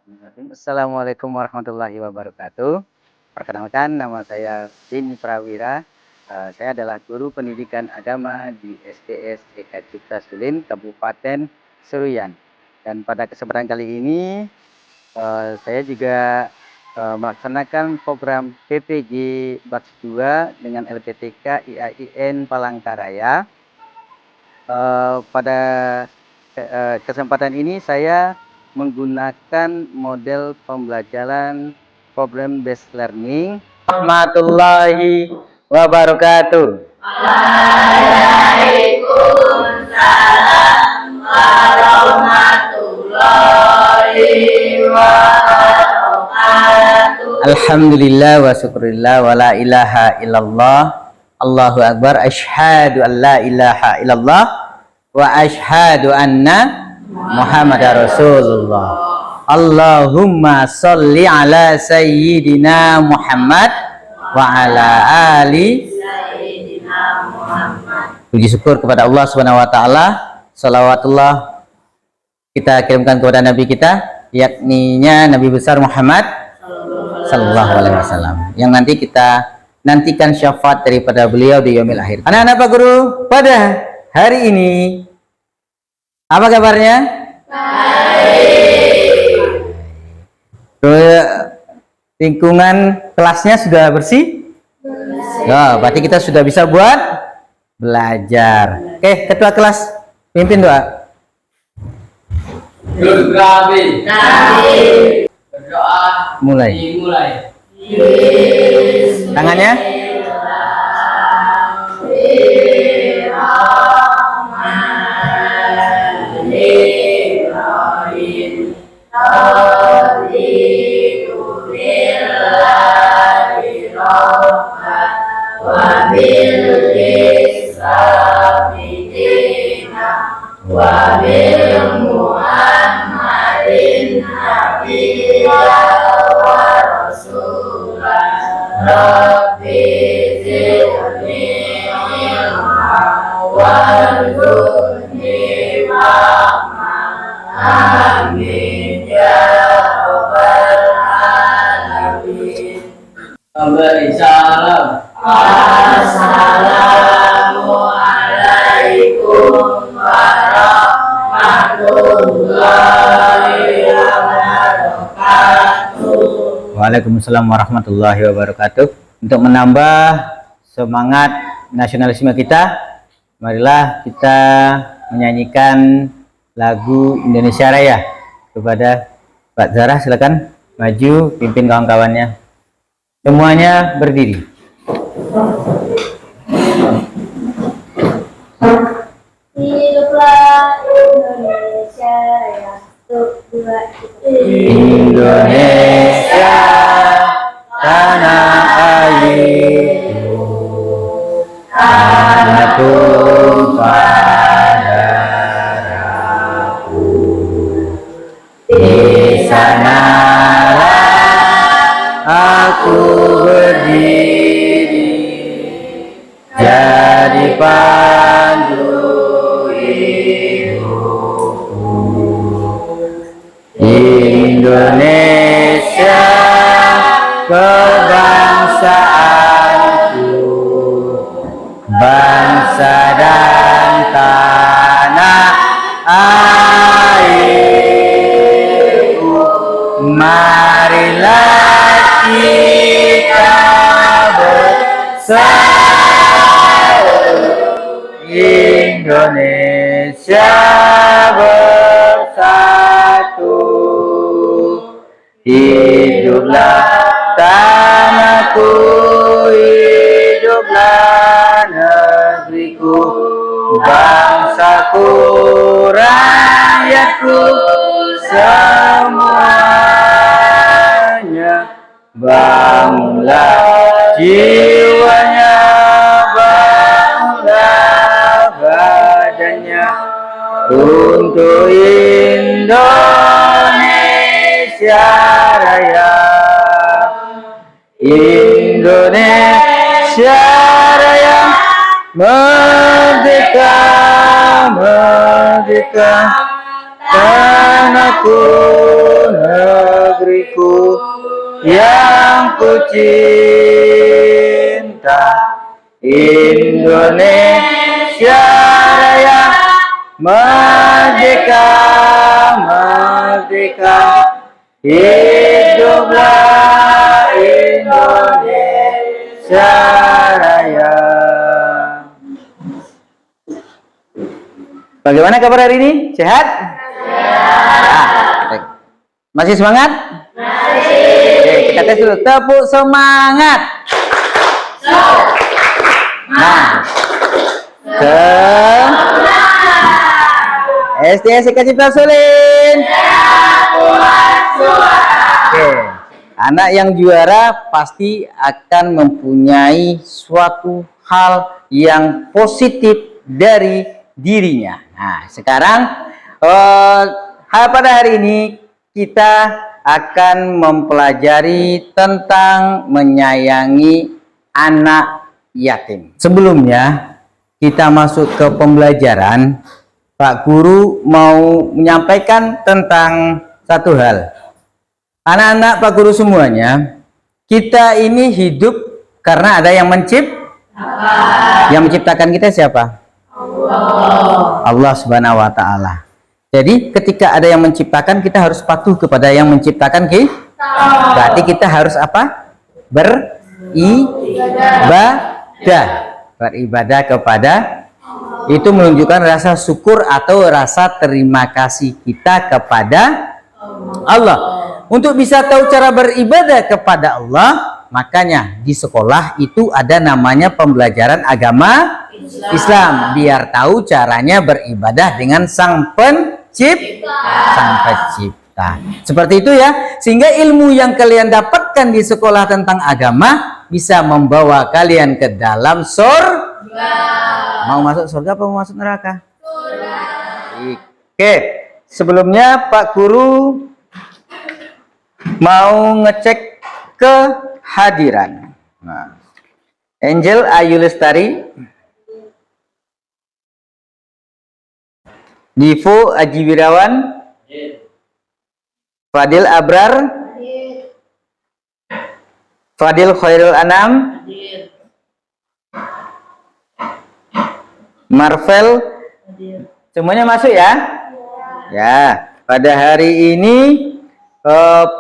Assalamualaikum warahmatullahi wabarakatuh. Perkenalkan, nama saya Din Prawira. Saya adalah guru pendidikan agama di SDS Eka Cipta Sulin, Kabupaten Seruyan. Dan pada kesempatan kali ini, saya juga melaksanakan program PPG Batch 2 dengan LPTK IAIN Palangkaraya. Pada kesempatan ini saya menggunakan model pembelajaran problem based learning. Warahmatullahi wabarakatuh. Waalaikumsalam warahmatullahi wabarakatuh. Alhamdulillah wa syukurillah wa la ilaha illallah. Allahu akbar. Asyhadu an la ilaha illallah wa asyhadu anna Muhammadar Rasulullah. Allahumma sholli ala sayyidina Muhammad wa ala ali sayyidina Muhammad. Puji syukur kepada Allah Subhanahu wa taala. Shalawatullah kita kirimkan kepada nabi kita, yakninya Nabi besar Muhammad sallallahu alaihi wasallam, yang nanti kita nantikan syafaat daripada beliau di yaumil akhir. Anak-anak Pak Guru, pada hari ini apa kabarnya? Baik. Lingkungan kelasnya sudah bersih? Ya, berarti kita sudah bisa buat belajar. Oke, ketua kelas pimpin doa. Berdoa. Mulai. Tangannya. Assalamualaikum warahmatullahi wabarakatuh. Waalaikumsalam warahmatullahi wabarakatuh. Untuk menambah semangat nasionalisme kita, marilah kita menyanyikan lagu Indonesia Raya. Kepada Pak Zara, silakan maju pimpin kawan-kawannya. Semuanya berdiri. Hiduplah Indonesia Raya. Indonesia tanah airku, tanah tumpah darahku. Di sanalah aku berdiri, jadi pandu hidupku. Indonesia kebangsaanku, bangsa dan tanah airku. Marilah kita bersatu, Indonesia bersatu. Hiduplah tanahku, hiduplah negeriku, bangsaku, rakyatku semuanya. Bangunlah jiwanya, bangunlah badannya untuk Indonesia Raya. Indonesia Raya merdeka, merdeka, tanahku negeriku yang ku cinta, Indonesia Raya, merdeka, merdeka, hiduplah Indonesia Raya. Bagaimana kabar hari ini? Sehat? Sehat. Masih semangat? Masih. Oke, kita tes dulu. Tepuk semangat. Nah, STS Cipta Sulin. Oke, anak yang juara pasti akan mempunyai suatu hal yang positif dari dirinya. Nah, sekarang pada hari ini kita akan mempelajari tentang menyayangi anak yatim. Sebelumnya kita masuk ke pembelajaran, Pak Guru mau menyampaikan tentang satu hal. Anak-anak Pak Guru semuanya, kita ini hidup karena ada yang Yang menciptakan kita siapa? Allah Subhanahu wa Ta'ala. Jadi ketika ada yang menciptakan, kita harus patuh kepada yang menciptakan kita. Berarti kita harus apa? Beribadah kepada, itu menunjukkan rasa syukur atau rasa terima kasih kita kepada Allah. Untuk bisa tahu cara beribadah kepada Allah, makanya di sekolah itu ada namanya pembelajaran agama Islam, biar tahu caranya beribadah dengan sang pencipta. Seperti itu ya, sehingga ilmu yang kalian dapatkan di sekolah tentang agama bisa membawa kalian ke dalam surga. Mau masuk surga apa mau masuk neraka? Surga. Oke, sebelumnya Pak Guru mau ngecek kehadiran. Nah, Angel Ayu Lestari, Divo Aji Wirawan, Fadil Abrar, Fadil Khairul Anam, Marvel, semuanya masuk ya? Ya, pada hari ini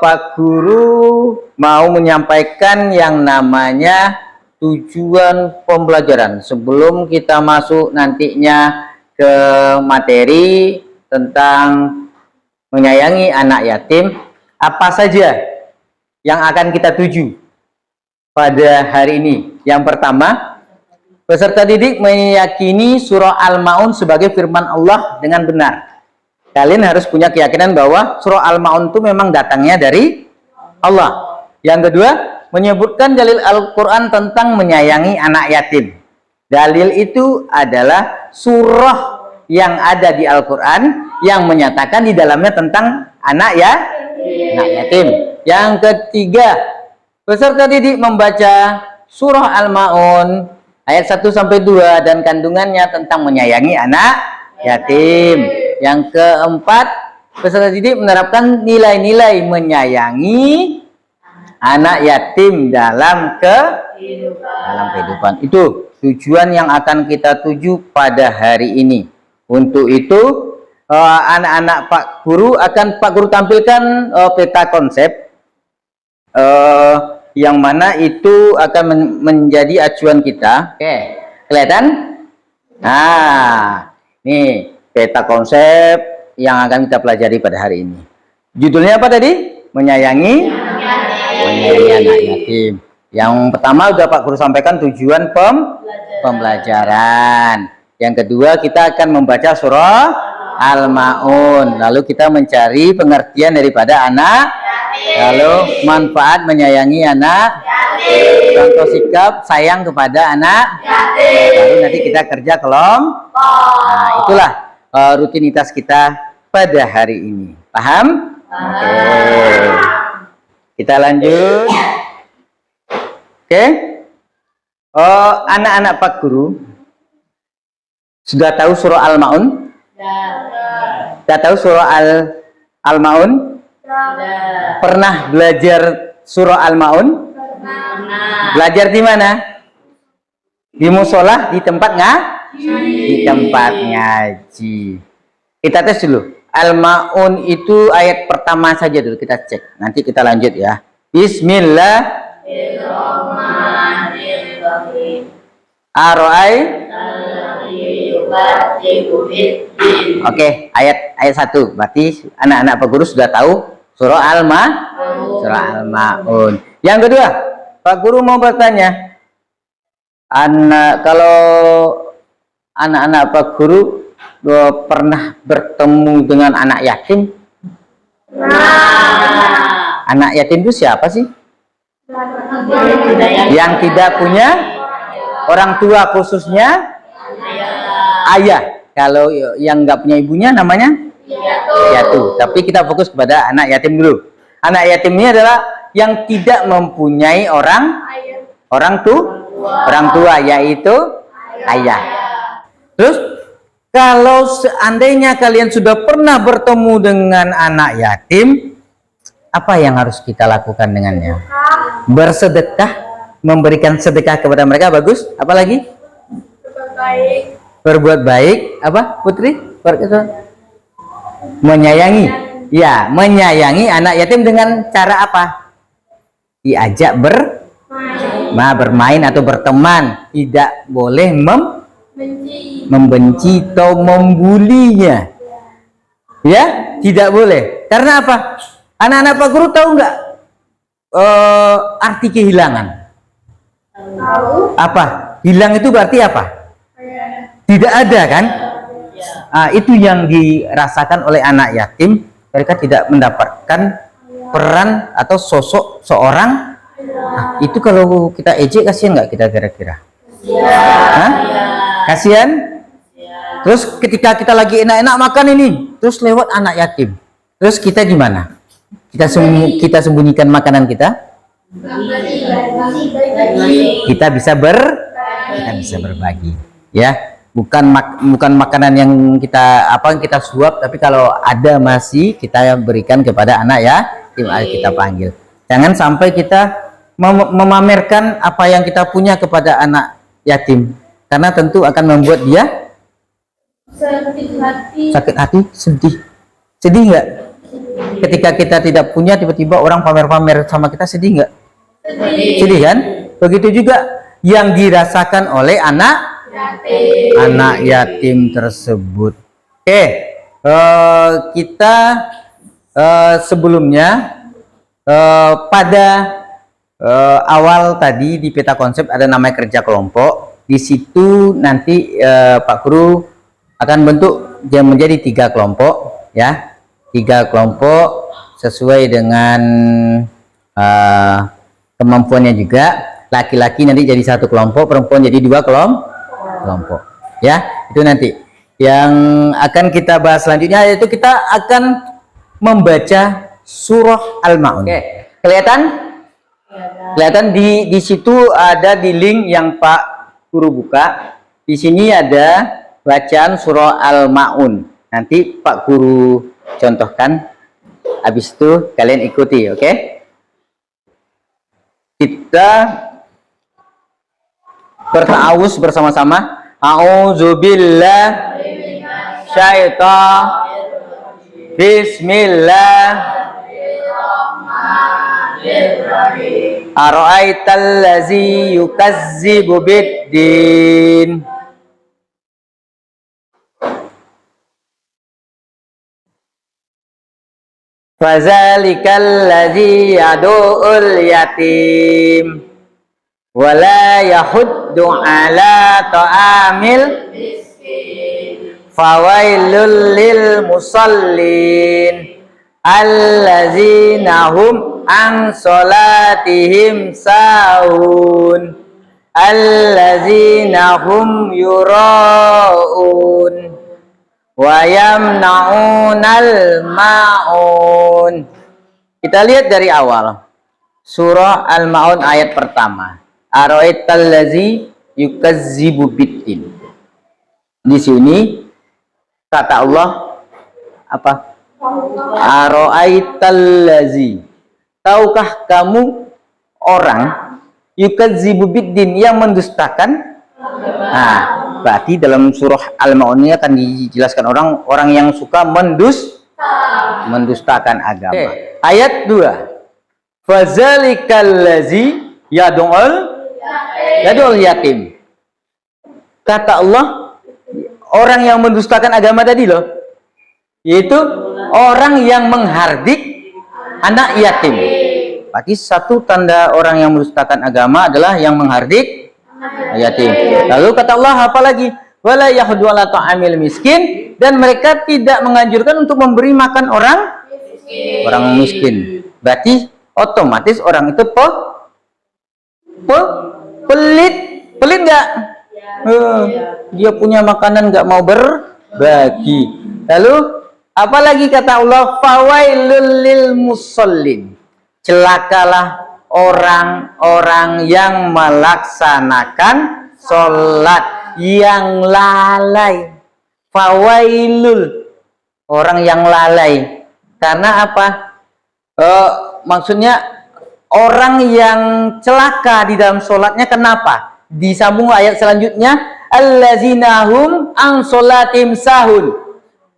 Pak Guru mau menyampaikan yang namanya tujuan pembelajaran. Sebelum kita masuk nantinya ke materi tentang menyayangi anak yatim, apa saja yang akan kita tuju pada hari ini? Yang pertama, peserta didik meyakini surah Al-Maun sebagai firman Allah dengan benar. Kalian harus punya keyakinan bahwa surah Al-Maun itu memang datangnya dari Allah. Yang kedua, menyebutkan dalil Al-Quran tentang menyayangi anak yatim. Dalil itu adalah surah yang ada di Al-Quran yang menyatakan di dalamnya tentang anak yatim. Yang ketiga, peserta didik membaca surah Al-Maun ayat 1-2 dan kandungannya tentang menyayangi anak yatim. Yang keempat, peserta didik menerapkan nilai-nilai menyayangi anak yatim dalam kehidupan. Itu tujuan yang akan kita tuju pada hari ini. Untuk itu anak-anak Pak Guru akan Pak Guru tampilkan peta konsep yang mana itu akan menjadi acuan kita. Oke, kelihatan? Nah, nih peta konsep yang akan kita pelajari pada hari ini. Judulnya apa tadi? Menyayangi anak yatim. Yang pertama udah Pak Guru sampaikan tujuan pembelajaran. Yang kedua kita akan membaca surah Al-Maun. Lalu kita mencari pengertian daripada anak. Lalu manfaat menyayangi anak. Contoh sikap sayang kepada anak. Lalu nanti kita kerja kelompok. Nah, itulah rutinitas kita pada hari ini. Paham? Oke. Kita lanjut. Oke. Anak-anak Pak Guru sudah tahu surah Al-Maun? Sudah tahu surah Al-Maun? Pernah belajar surah Al-Maun? Belajar di mana? Di musola, di tempat di tempat ngaji. Kita tes dulu. Al-Maun itu ayat pertama saja dulu kita cek. Nanti kita lanjut ya. Bismillahirrahmanirrahim. Oke, ayat 1. Berarti anak-anak Pak Guru sudah tahu surah Al-Maun. Yang kedua, Pak Guru mau bertanya. Kalau anak-anak Pak Guru pernah bertemu dengan anak yatim? Anak yatim itu siapa sih? Yang tidak punya orang tua, khususnya ayah. Kalau yang nggak punya ibunya namanya piatu. Tapi kita fokus kepada anak yatim dulu. Anak yatim ini adalah yang tidak mempunyai orang tua, yaitu ayah. Terus kalau seandainya kalian sudah pernah bertemu dengan anak yatim, apa yang harus kita lakukan dengannya? Bersedekah, memberikan sedekah kepada mereka, bagus. Apalagi? Berbuat baik. Apa, Putri? Menyayangi. Ya, menyayangi anak yatim dengan cara apa? Diajak bermain atau berteman. Tidak boleh membenci atau membulinya. Ya, tidak boleh. Karena apa? Anak-anak Pak Guru tahu nggak arti kehilangan? Apa? Hilang itu berarti apa? Tidak ada kan? Itu yang dirasakan oleh anak yatim. Mereka tidak mendapatkan peran atau sosok seorang. Itu kalau kita ejek, kasihan nggak kita kira-kira? Kasihan? Terus ketika kita lagi enak-enak makan ini, terus lewat anak yatim, terus kita gimana? Kita sembunyikan makanan kita? Kita bisa berbagi, ya. Bukan makanan yang kita suap, tapi kalau ada masih kita berikan kepada anak yatim, kita panggil. Jangan sampai kita memamerkan apa yang kita punya kepada anak yatim, karena tentu akan membuat dia sakit hati, sedih nggak? Ketika kita tidak punya, tiba-tiba orang pamer-pamer sama kita, sedih nggak? Sedih kan? Begitu juga yang dirasakan oleh anak yatim tersebut. Oke, kita sebelumnya pada awal tadi di peta konsep ada namanya kerja kelompok. Di situ nanti Pak Guru akan bentuk dia menjadi 3 kelompok, ya. 3 kelompok sesuai dengan kemampuannya juga. Laki-laki nanti jadi 1 kelompok, perempuan jadi 2 kelompok, ya. Itu nanti yang akan kita bahas selanjutnya, yaitu kita akan membaca surah Al-Maun. Oke, kelihatan di situ ada di link yang Pak Guru buka. Di sini ada bacaan surah Al-Maun. Nanti Pak Guru contohkan, habis itu kalian ikuti, oke? Kita berta'awuz bersama-sama. A'udzubillah syaitan. Bismillahirrahmanirrahim. Ara'aital ladzi yukazzibu biddin. Fazalikal ladzi yad'ul yatim wala yahuddu ala ta'amil miskin. Fawailul lil musallin allazina hum an salatihim sahun allazina hum yura'un wa yamna'unal ma'un. Kita lihat dari awal surah Al-Maun ayat pertama. Ara'aital ladzi yukazzibu biddin. Di sini kata Allah apa? Aro'aitallazi, tahukah kamu orang yukadzibu biddin, yang mendustakan? Nah, berarti dalam surah Al-Ma'un ini akan dijelaskan orang yang suka mendustakan agama. Ayat 2. Fazalikallazi yad'ul yatim. Kata Allah, orang yang mendustakan agama tadi loh, yaitu orang yang menghardik anak yatim. Berarti satu tanda orang yang mendustakan agama adalah yang menghardik yatim. Lalu kata Allah apa lagi? Wala yahuddu ala ta'amil miskin, dan mereka tidak menganjurkan untuk memberi makan orang miskin. Berarti otomatis orang itu pelit nggak? Dia punya makanan nggak mau berbagi. Lalu apalagi kata Allah, fawailul lil musallin, celakalah orang-orang yang melaksanakan sholat yang lalai. Fawailul, orang yang lalai. Karena apa? Maksudnya orang yang celaka di dalam sholatnya. Kenapa? Disambung ayat selanjutnya, allazinahum an sholatim sahun.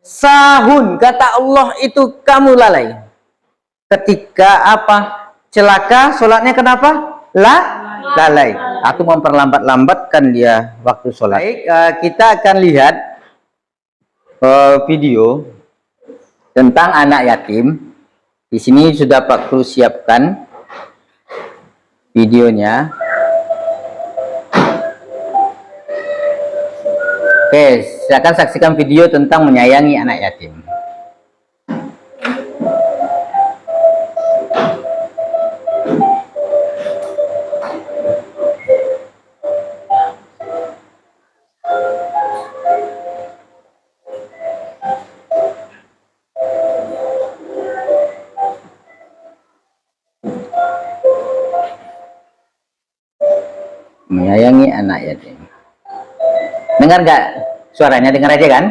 Sahun, kata Allah, itu kamu lalai ketika apa? Celaka sholatnya. Kenapa? Lalai, atau memperlambatkan dia waktu sholat. Baik, kita akan lihat video tentang anak yatim. Di sini sudah Pak Kru siapkan videonya. Oke, silakan saksikan video tentang menyayangi anak yatim. Menyayangi anak yatim. Dengar nggak suaranya? Dengar aja kan?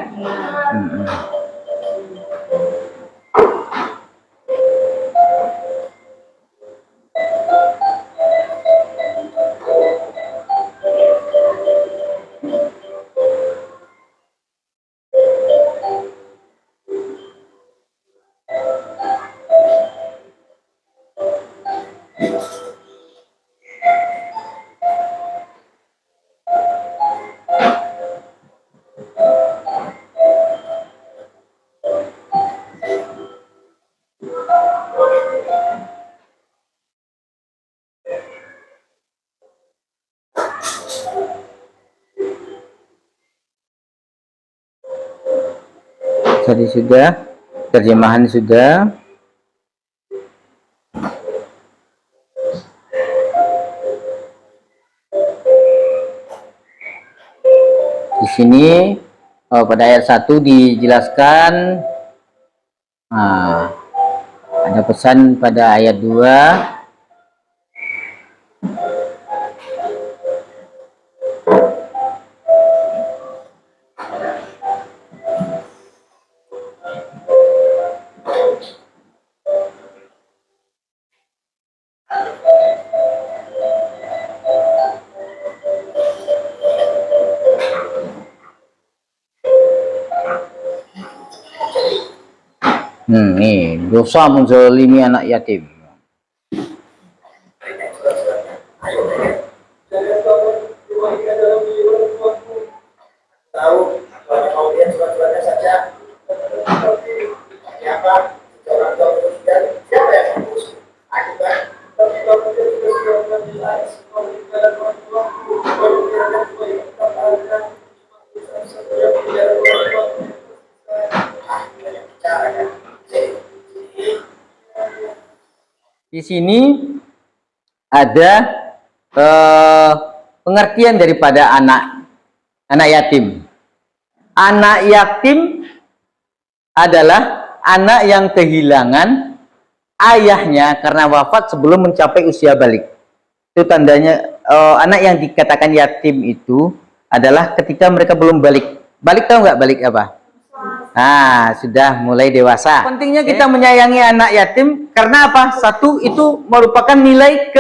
Tadi sudah, terjemahan sudah. Di sini pada ayat 1 dijelaskan, ada pesan pada ayat 2. Nih, dosa menzalimi anak yatim. Di sini ada pengertian daripada anak yatim. Anak yatim adalah anak yang kehilangan ayahnya karena wafat sebelum mencapai usia balik. Itu tandanya anak yang dikatakan yatim itu adalah ketika mereka belum balik. Balik, tahu nggak balik apa? Nah, sudah mulai dewasa. Pentingnya kita menyayangi anak yatim karena apa? Satu, itu merupakan nilai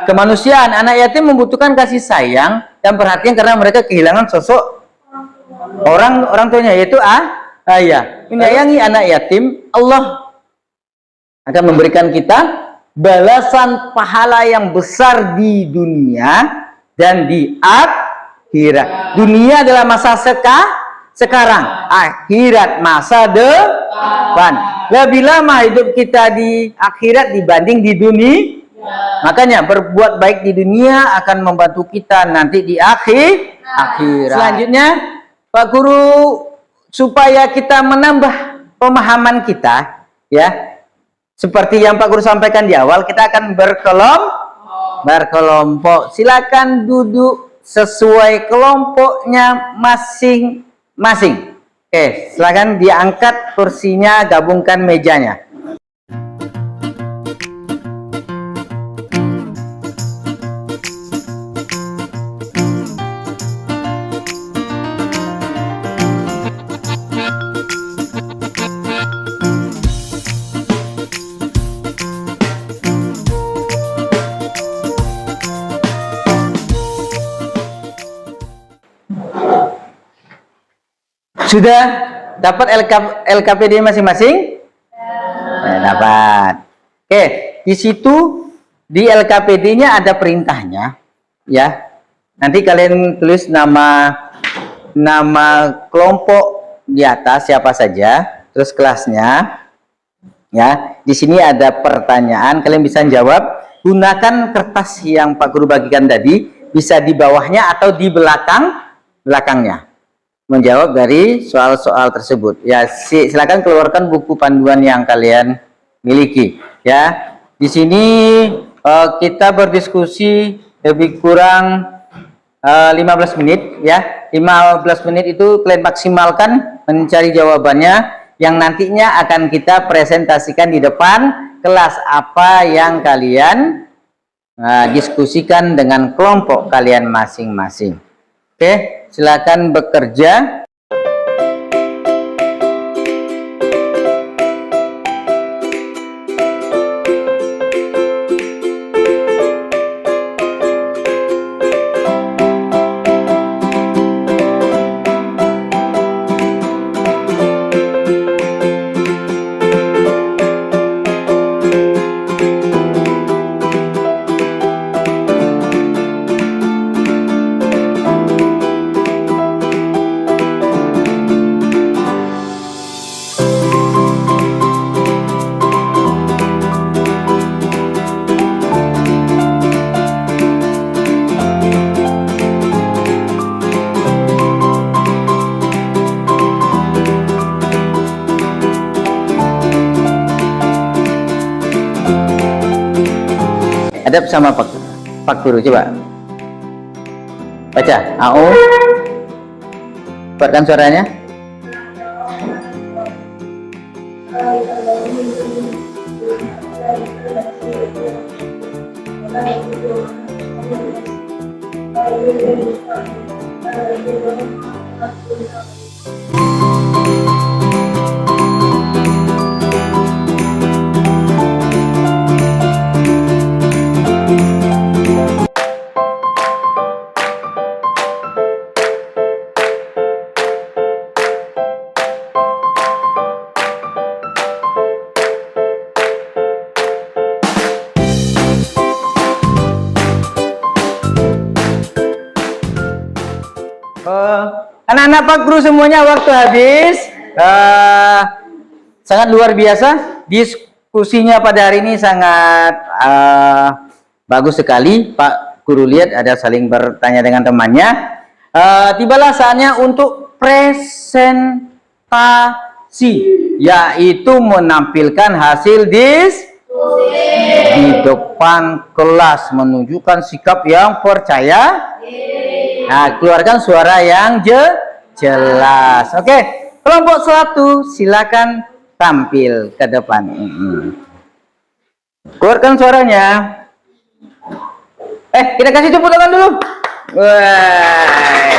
kemanusiaan. Anak yatim membutuhkan kasih sayang dan perhatian karena mereka kehilangan sosok orang tuanya, yaitu ayah. Menyayangi anak yatim, Allah akan memberikan kita balasan pahala yang besar di dunia dan di akhirat. Dunia adalah masa sekarang, akhirat masa depan. Lebih lama hidup kita di akhirat dibanding di dunia. Makanya berbuat baik di dunia akan membantu kita nanti di akhirat. Selanjutnya, Pak Guru, supaya kita menambah pemahaman kita, ya, seperti yang Pak Guru sampaikan di awal, kita akan berkelompok. Silakan duduk sesuai kelompoknya masing-masing. Oke, silakan diangkat kursinya, gabungkan mejanya. Sudah dapat LKPD masing-masing? Dapat. Oke, di situ di LKPD-nya ada perintahnya, ya. Nanti kalian tulis nama kelompok di atas siapa saja, terus kelasnya, ya. Di sini ada pertanyaan, kalian bisa jawab. Gunakan kertas yang Pak Guru bagikan tadi, bisa di bawahnya atau di belakangnya. Menjawab dari soal-soal tersebut. Ya, silakan keluarkan buku panduan yang kalian miliki. Ya, di sini kita berdiskusi lebih kurang 15 menit. Ya, 15 menit itu kalian maksimalkan mencari jawabannya, yang nantinya akan kita presentasikan di depan kelas apa yang kalian diskusikan dengan kelompok kalian masing-masing. Oke, silakan bekerja. Hadap sama Pak Guru, coba baca. AO, buatkan suaranya. Anak-anak Pak Guru semuanya, waktu habis. Sangat luar biasa diskusinya pada hari ini, sangat bagus sekali. Pak Guru lihat ada saling bertanya dengan temannya. Tibalah saatnya untuk presentasi, yaitu menampilkan hasil diskusi di depan kelas, menunjukkan sikap yang percaya. Nah, keluarkan suara yang jelas. Oke, kelompok 1 silakan tampil ke depan. Keluarkan suaranya. Kita kasih tepuk tangan dulu. Wah.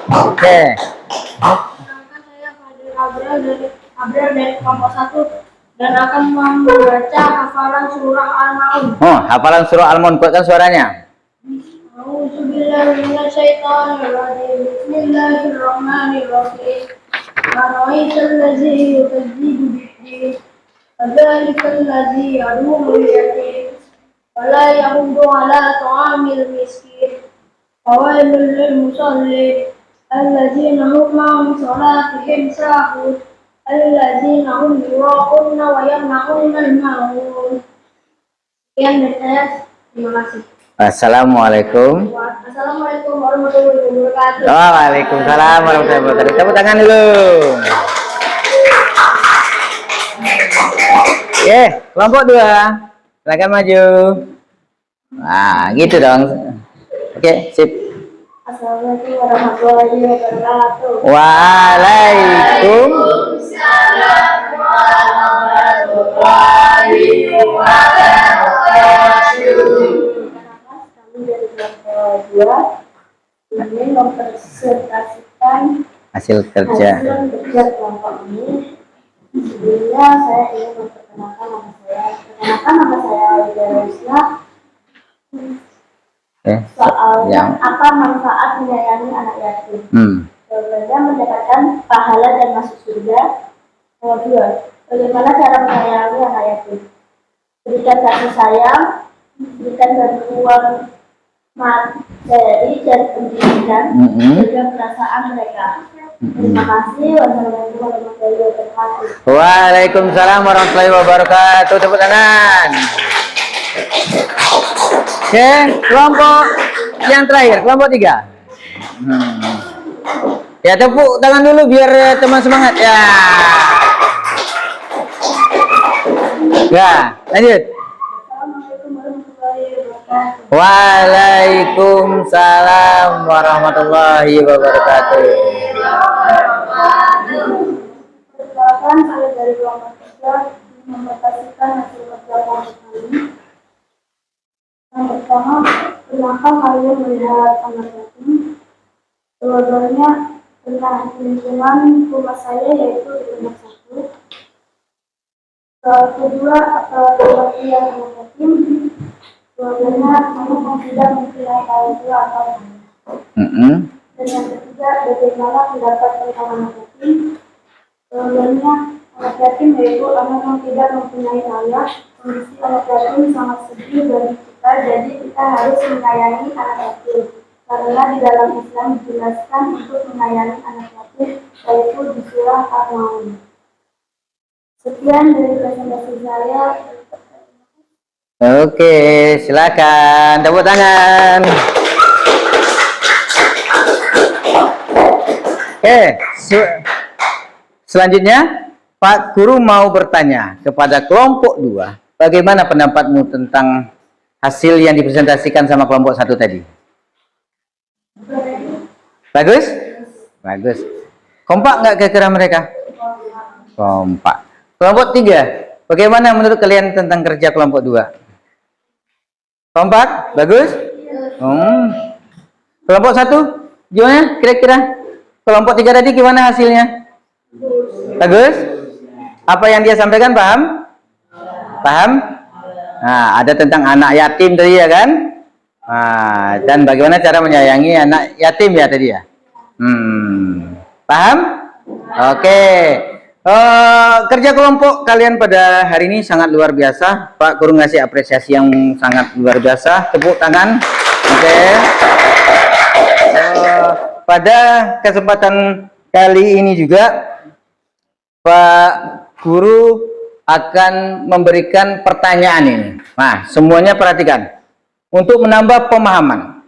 Oke. Perkenalkan saya Fadil Abrar dari kelompok 1 dan akan membaca hafalan surah Al-Maun. Oh, hafalan surah Al-Maun, kuatkan suaranya. A'udzubillahiminasyaitonirrajim. Bismillahirrahmanirrahim. Ara'aital ladzi yukadzibu bid-din. Fadzalikal ladzi yad'ul yatim. Wala yahuddu 'ala ta'amil miskin. Fawailul lil musallin. Alladzina hum 'an salatihim sahun. Alladzina hum yura'una wa yamna'una al-ma'un. Sekian dari saya. Terima kasih. Assalamualaikum. Assalamualaikum warahmatullahi wabarakatuh. Waalaikumsalam warahmatullahi wabarakatuh. Tepuk tangan dulu. Kelompok 2. Silakan maju. Nah, gitu dong. Oke, sip. Assalamualaikum warahmatullahi wabarakatuh. Waalaikumsalam warahmatullahi wabarakatuh. Kami dari kelompok 2 ingin mempresentasikan Hasil kerja. hasil kerja kelompok ini. Sebelumnya saya ingin memperkenalkan nama saya. Nama saya Aida Rusna. Soalnya apa manfaat menyayangi anak yatim? Jawabannya mendapatkan pahala dan masuk surga. Nomor 2, bagaimana cara menyayangi anak yatim? Berikan kasih sayang, berikan bantuan materi dan pendidikan, jaga perasaan mereka. Terima kasih. Wassalamualaikum warahmatullahi wabarakatuh. Waalaikumsalam warahmatullahi wabarakatuh. Tepuk tangan. Oke, kelompok yang terakhir, kelompok 3. Ya, tepuk tangan dulu biar teman semangat ya. Ya, lanjut. Assalamualaikum warahmatullahi wabarakatuh. Waalaikumsalam warahmatullahi wabarakatuh. Perkenalkan, saya dari kelompok 3 mempresentasikan hasil kerja kelompok kami. Yang pertama, kenapa kalian melihat anak yatim? Jawabannya tentang lingkungan rumah saya, yaitu di rumah 1. Kedua, pengertian anak yatim. Jawabannya kamu tidak mempunyai orang tua atau ayah. Dan yang ketiga, bagaimana pendapat tentang anak yatim? Jawabannya anak yatim yaitu anak yang tidak mempunyai ayah. Kondisi anak yatim sangat sedih bagi kita, jadi kita harus menyayangi anak yatim. Karena di dalam Islam dijelaskan untuk menyayangi anak yatim, yaitu di surah Al-Maun. Sekian dari presentasi saya. Oke, silakan tepuk tangan. Oke, selanjutnya Pak Guru mau bertanya kepada kelompok 2, bagaimana pendapatmu tentang hasil yang dipresentasikan sama kelompok 1 tadi? Bagus? Bagus. Kompak nggak kira-kira mereka? Kompak. Kelompok 3, bagaimana menurut kalian tentang kerja kelompok 2? Kompak? Bagus? Kelompok 1, gimana kira-kira? Kelompok 3 tadi gimana hasilnya? Bagus? Apa yang dia sampaikan paham? Paham? Nah, ada tentang anak yatim tadi ya kan? Nah, dan bagaimana cara menyayangi anak yatim ya tadi ya? Paham? Oke. Kerja kelompok kalian pada hari ini sangat luar biasa. Pak Guru ngasih apresiasi yang sangat luar biasa. Tepuk tangan. Oke. Pada kesempatan kali ini juga Pak Guru akan memberikan pertanyaan ini. Nah, semuanya perhatikan untuk menambah pemahaman.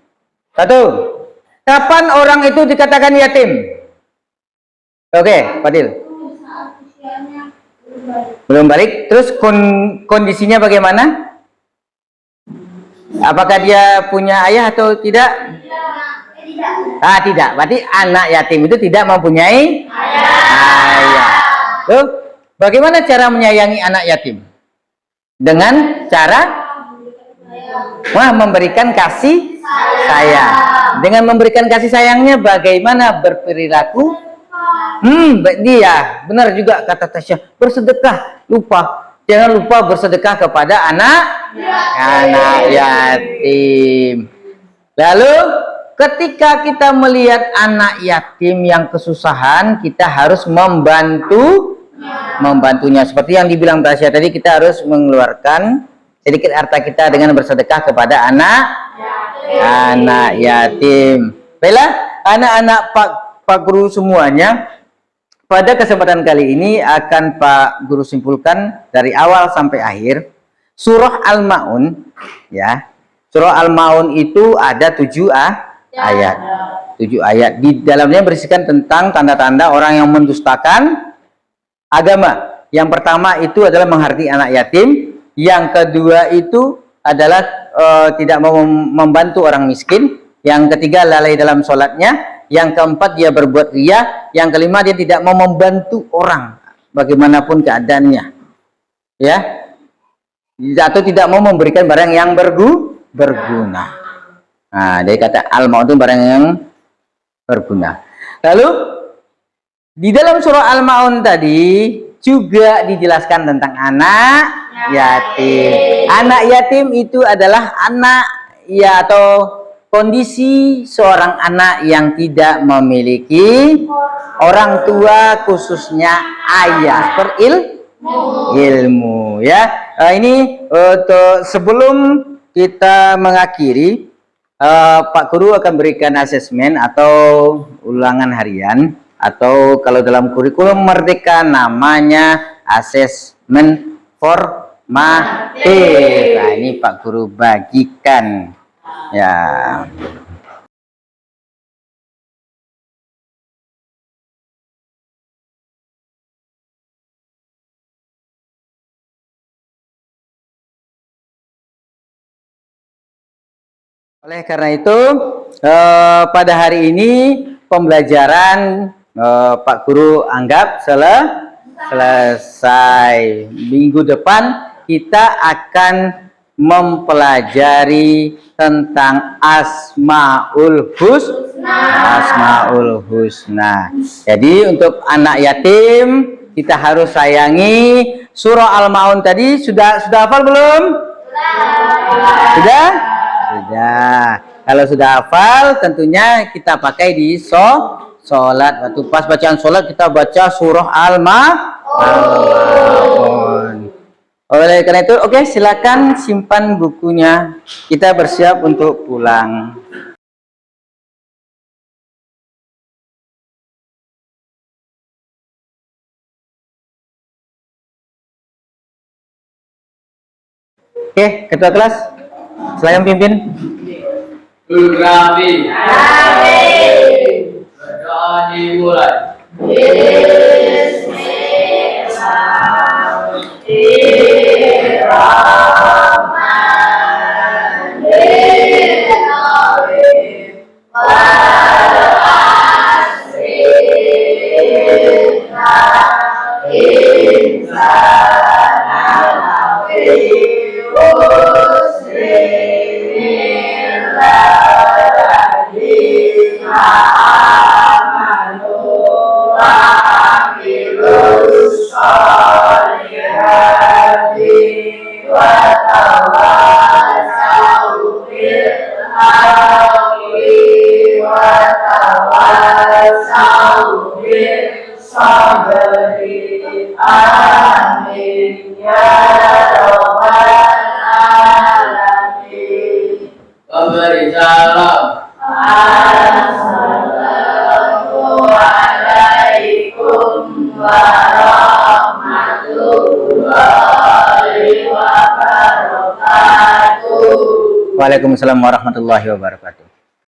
1. Kapan orang itu dikatakan yatim? Oke, Fadil. Belum balik. Terus kondisinya bagaimana? Apakah dia punya ayah atau tidak? Tidak. Berarti anak yatim itu tidak mempunyai ayah. Tuh, bagaimana cara menyayangi anak yatim? Dengan cara memberikan kasih sayang. Dengan memberikan kasih sayangnya bagaimana berperilaku? Dia benar juga kata Tasya, bersedekah. Lupa, jangan lupa bersedekah kepada anak yatim. Lalu ketika kita melihat anak yatim yang kesusahan, kita harus membantunya. Seperti yang dibilang Tasya tadi, kita harus mengeluarkan sedikit harta kita dengan bersedekah kepada anak yatim. Baiklah, anak-anak Pak Guru semuanya, pada kesempatan kali ini akan Pak Guru simpulkan dari awal sampai akhir surah Al-Maun, ya. Surah Al-Maun itu ada 7 ayat. 7 ayat. Di dalamnya berisikan tentang tanda-tanda orang yang mendustakan agama. Yang pertama itu adalah menghardik anak yatim. Yang kedua itu adalah tidak mau membantu orang miskin. Yang ketiga lalai dalam sholatnya. Yang keempat dia berbuat riya. Yang kelima dia tidak mau membantu orang bagaimanapun keadaannya, ya, atau tidak mau memberikan barang yang berguna. Nah, dari kata al-maun itu barang yang berguna. Lalu di dalam surah Al-Maun tadi juga dijelaskan tentang anak yatim. Anak yatim itu adalah anak atau kondisi seorang anak yang tidak memiliki orang tua, khususnya ayah, ilmu, ya. Ini sebelum kita mengakhiri, Pak Guru akan berikan asesmen atau ulangan harian, atau kalau dalam kurikulum Merdeka namanya asesmen formatif. Nah, ini Pak Guru bagikan, ya. Oleh karena itu, pada hari ini pembelajaran Pak Guru anggap selesai. Minggu depan kita akan mempelajari tentang Asmaul Husna. Jadi untuk anak yatim kita harus sayangi. Surah Al-Maun tadi sudah hafal belum? Sudah? Kalau sudah hafal, tentunya kita pakai di sholat. Waktu pas bacaan sholat kita baca surah Al-Maun. Oleh karena itu, oke, silakan simpan bukunya. Kita bersiap untuk pulang. Oke, ketua kelas, silakan pimpin. Berkami. Berdoa dimulai. Memberi salam. Assalamualaikum warahmatullahi wabarakatuh. Waalaikumsalam warahmatullahi wabarakatuh.